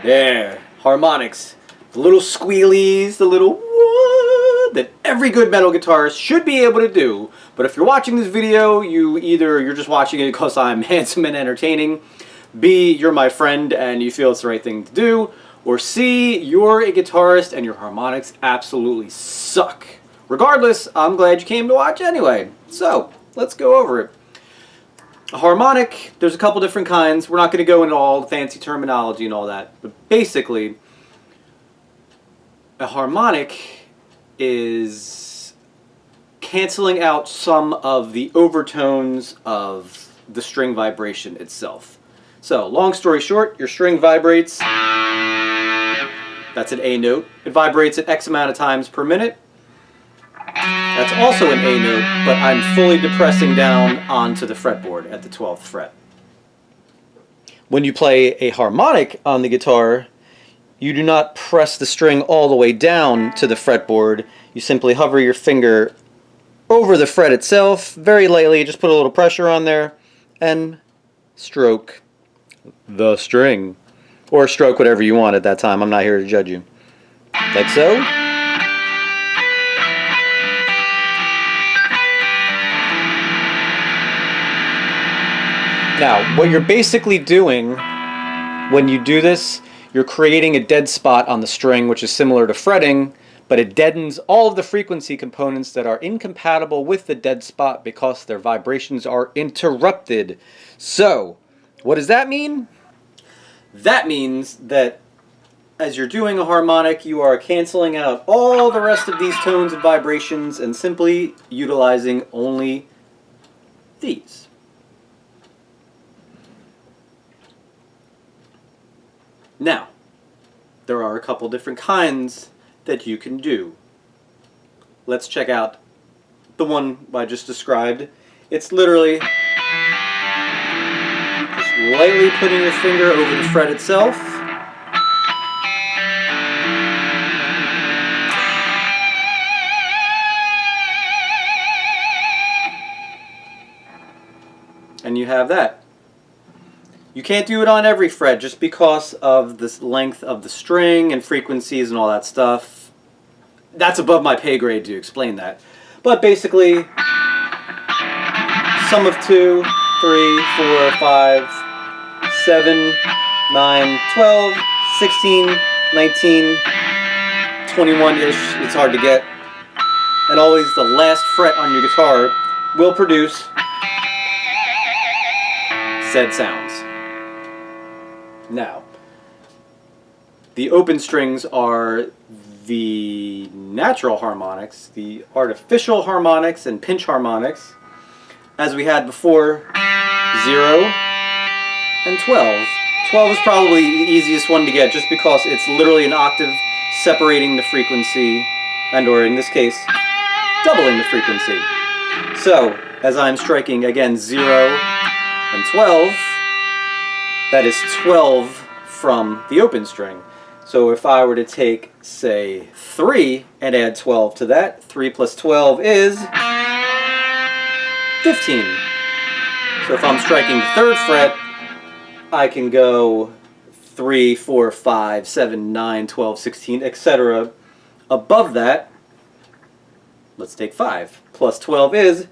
There, harmonics. The little squealies, the little wah that every good metal guitarist should be able to do. But if you're watching this video, you're just watching it because I'm handsome and entertaining. B, you're my friend and you feel it's the right thing to do. Or C, you're a guitarist and your harmonics absolutely suck. Regardless, I'm glad you came to watch anyway. So, let's go over it. A harmonic, there's a couple different kinds. We're not going to go into all the fancy terminology and all that. But basically, a harmonic is canceling out some of the overtones of the string vibration itself. So, long story short, your string vibrates. That's an A note. It vibrates at X amount of times per minute. That's also an A note, but I'm fully depressing down onto the fretboard at the 12th fret. When you play a harmonic on the guitar, you do not press the string all the way down to the fretboard. You simply hover your finger over the fret itself, very lightly, just put a little pressure on there, and stroke the string. Or stroke whatever you want at that time. I'm not here to judge you. Like so. Now, what you're basically doing when you do this, you're creating a dead spot on the string, which is similar to fretting, but it deadens all of the frequency components that are incompatible with the dead spot because their vibrations are interrupted. So, what does that mean? That means that as you're doing a harmonic, you are canceling out all the rest of these tones and vibrations and simply utilizing only these. Now, there are a couple different kinds that you can do. Let's check out the one I just described. It's literally just lightly putting your finger over the fret itself. And you have that. You can't do it on every fret just because of the length of the string and frequencies and all that stuff. That's above my pay grade to explain that. But basically, sum of 2, 3, 4, 5, 7, 9, 12, 16, 19, 21-ish, it's hard to get. And always the last fret on your guitar will produce said sounds. Now, the open strings are the natural harmonics, the artificial harmonics and pinch harmonics, as we had before, 0 and 12. 12 is probably the easiest one to get just because it's literally an octave separating the frequency, and or in this case, doubling the frequency. So, as I'm striking again 0 and 12, that is 12 from the open string. So if I were to take, say, 3 and add 12 to that, 3 plus 12 is 15. So if I'm striking the 3rd fret, I can go 3, 4, 5, 7, 9, 12, 16, etc. Above that, let's take 5. Plus 12 is 17.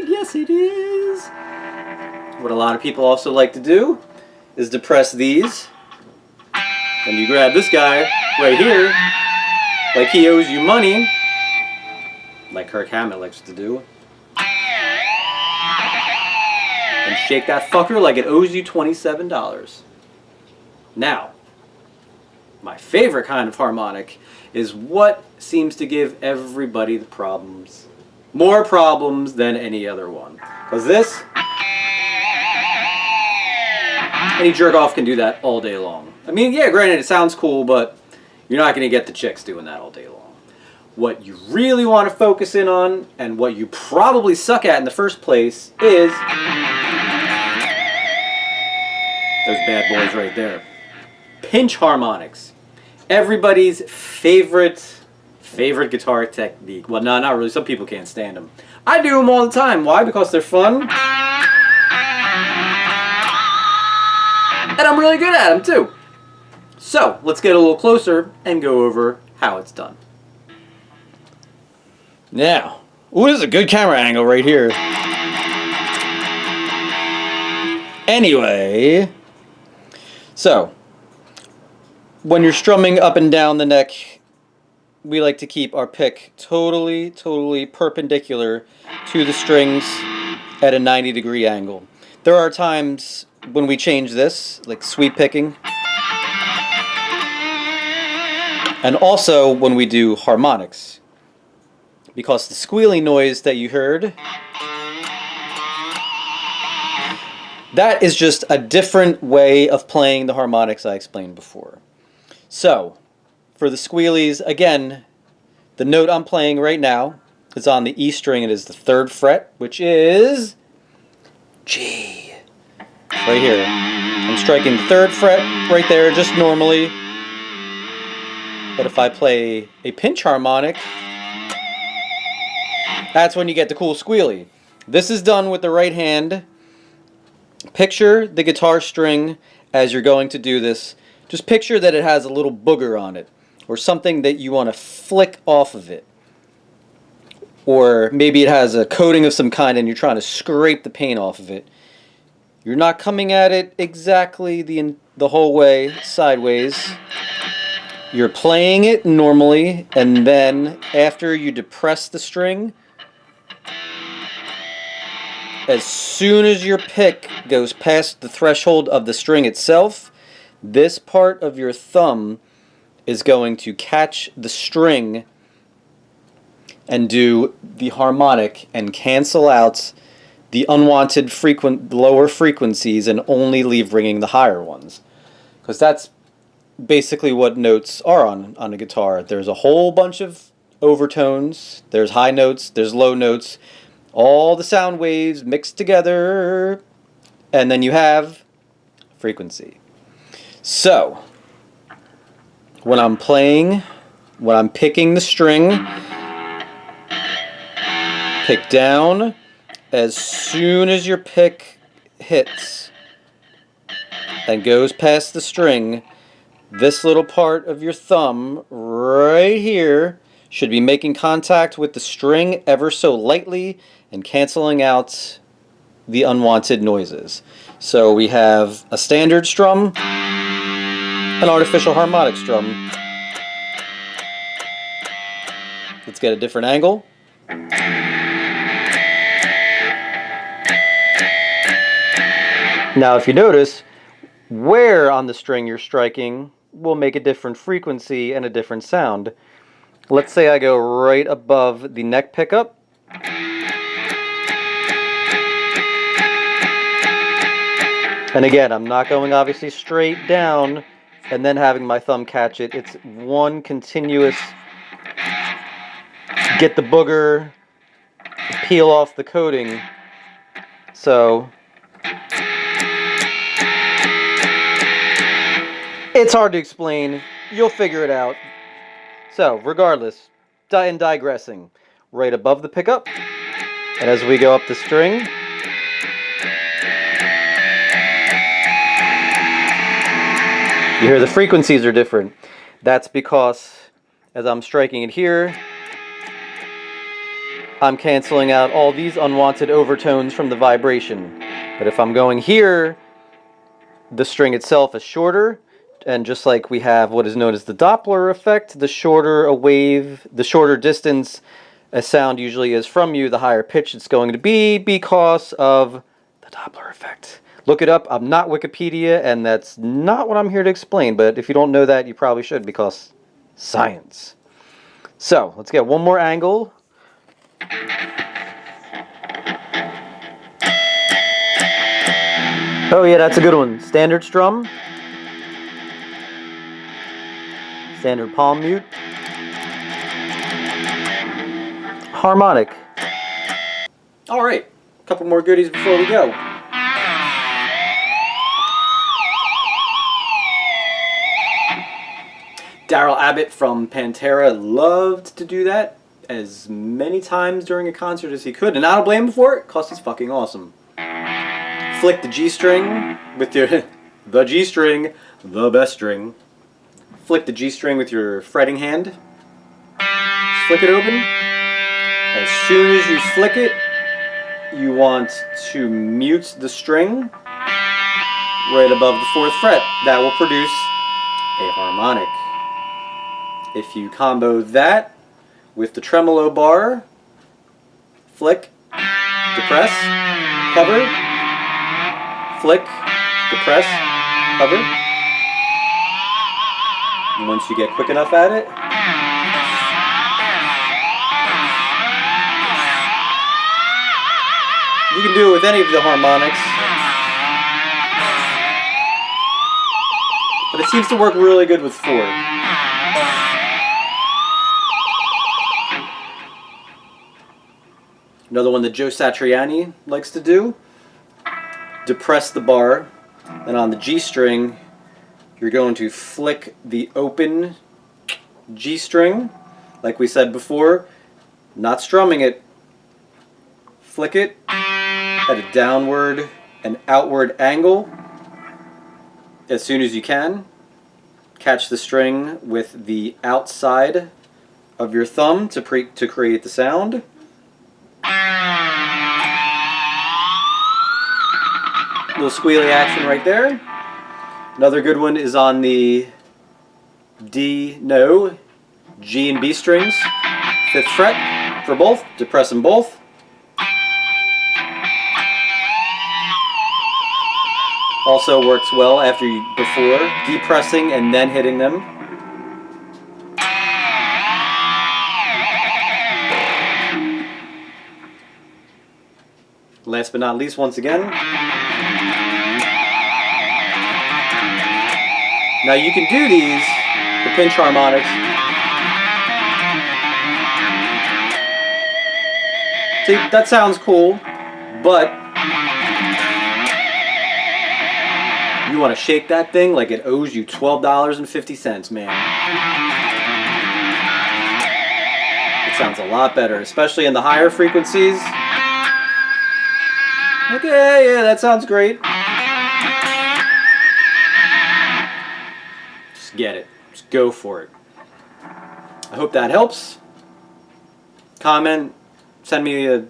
Yes, it is. What a lot of people also like to do is depress these. And you grab this guy right here, like he owes you money, like Kirk Hammett likes to do. And shake that fucker like it owes you $27. Now, my favorite kind of harmonic is what seems to give everybody the problems. More problems than any other one. Because this, any jerk-off can do that all day long. I mean, yeah, granted, it sounds cool, but you're not going to get the chicks doing that all day long. What you really want to focus in on, and what you probably suck at in the first place, is those bad boys right there. Pinch harmonics. Everybody's favorite guitar technique. Well, no, not really. Some people can't stand them. I do them all the time. Why? Because they're fun. And I'm really good at them too. So, let's get a little closer and go over how it's done. Now, ooh, this is a good camera angle right here. Anyway, so, when you're strumming up and down the neck, we like to keep our pick totally perpendicular to the strings at a 90-degree angle. There are times when we change this, like sweep picking, and also when we do harmonics, because the squealing noise that you heard, that is just a different way of playing the harmonics I explained before. So, for the squealies, again, the note I'm playing right now is on the E string. It is the 3rd fret, which is G. Right here. I'm striking the 3rd fret right there, just normally. But if I play a pinch harmonic, that's when you get the cool squealy. This is done with the right hand. Picture the guitar string as you're going to do this. Just picture that it has a little booger on it, or something that you want to flick off of it. Or maybe it has a coating of some kind and you're trying to scrape the paint off of it. You're not coming at it exactly the whole way sideways. You're playing it normally, and then after you depress the string, as soon as your pick goes past the threshold of the string itself, this part of your thumb is going to catch the string and do the harmonic and cancel out the unwanted lower frequencies and only leave ringing the higher ones. Because that's basically what notes are on a guitar. There's a whole bunch of overtones, there's high notes, there's low notes, all the sound waves mixed together, and then you have frequency. So, when I'm picking the string, pick down. As soon as your pick hits and goes past the string, this little part of your thumb right here should be making contact with the string ever so lightly and canceling out the unwanted noises. So we have a standard strum, an artificial harmonic strum. Let's get a different angle. Now if you notice, where on the string you're striking will make a different frequency and a different sound. Let's say I go right above the neck pickup. And again, I'm not going obviously straight down and then having my thumb catch it. It's one continuous get the booger, peel off the coating. So it's hard to explain. You'll figure it out. So, regardless, and digressing, right above the pickup, and as we go up the string, you hear the frequencies are different. That's because as I'm striking it here, I'm canceling out all these unwanted overtones from the vibration. But if I'm going here, the string itself is shorter, and just like we have what is known as the Doppler effect, the shorter a wave, the shorter distance a sound usually is from you, the higher pitch it's going to be because of the Doppler effect. Look it up. I'm not Wikipedia, and that's not what I'm here to explain, but if you don't know that, you probably should, because science. So, let's get one more angle. Oh yeah, that's a good one. Standard strum. Standard palm mute. Harmonic. Alright, a couple more goodies before we go. Daryl Abbott from Pantera loved to do that as many times during a concert as he could, and I don't blame him for it, because it's fucking awesome. Flick the G string with your the G string, the best string. Flick the G string with your fretting hand. Flick it open. As soon as you flick it, you want to mute the string right above the 4th fret. That will produce a harmonic. If you combo that with the tremolo bar, flick, depress, cover, flick, depress, cover. And once you get quick enough at it, you can do it with any of the harmonics. But it seems to work really good with 4. Another one that Joe Satriani likes to do. Depress the bar, and on the G string, you're going to flick the open G string, like we said before, not strumming it. Flick it at a downward and outward angle as soon as you can. Catch the string with the outside of your thumb to create the sound. Little squealy action right there. Another good one is on the G and B strings, 5th fret for both. Depress them both. Also works well before depressing and then hitting them. Last but not least, once again. Now you can do these, the pinch harmonics. See, that sounds cool, but you want to shake that thing like it owes you $12.50, man. It sounds a lot better, especially in the higher frequencies. Okay, yeah, that sounds great. Just get it. Just go for it. I hope that helps. Comment, send me a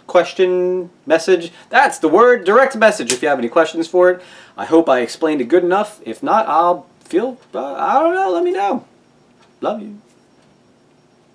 question, message. That's the word, direct message if you have any questions for it. I hope I explained it good enough. If not, I don't know, let me know. Love you.